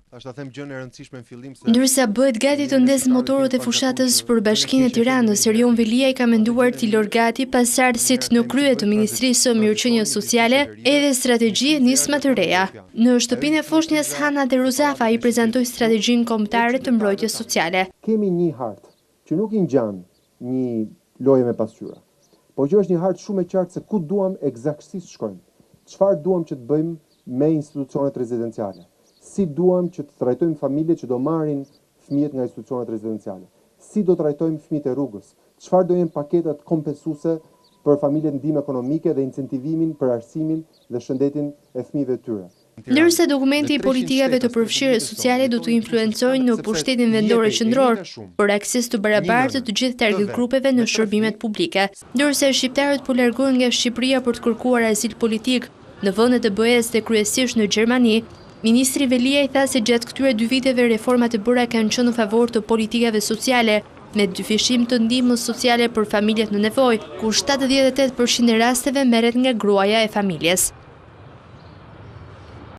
Ndërsa bëhet gati të ndezë motorët e fushatës për Bashkinë e Tiranës, Erion Velia ka menduar t'i lërë gati pasardhësit në krye të Ministrisë së Mirëqenies Sociale edhe strategji e nisma të reja. Në shtëpinë e foshnjës Hana Deruzafa i prezantoi strategjinë kombëtare të mbrojtjes sociale. Kemi një hartë që nuk i ngjan një lojë me pasqyra, por që është një hartë shumë e qartë se ku duam eksaktësisht shkojmë. Çfarë duam që të bëjmë me institucionet rezidenciale? Si duam që të trajtojmë familjet që do marrin fëmijët nga institucionet rezidenciale? Si do trajtojmë fëmijët e rrugës? Çfarë do jenë paketat kompensuese për familjet ndihmë ekonomike dhe incentivimin për arsimin dhe shëndetin e fëmijëve të tyre? Ndërsa dokumenti i politikave të përfshirjes sociale do të influencojnë në pushtetin vendor qendror për akses të barabartë të gjithë target grupeve në shërbimet publike, ndërsa shqiptarët po largohen nga Shqipëria për të kërkuar azil politik në vendet e BE-s dhe kryesisht në Gjermani, Ministri Velia i tha se gjatë këtyre 2 viteve reformat e bëra kanë qenë në favor të politikave sociale, me dyfishim të ndihmës sociale për familjet në nevojë, ku 78% e rasteve merret nga gruaja e familjes.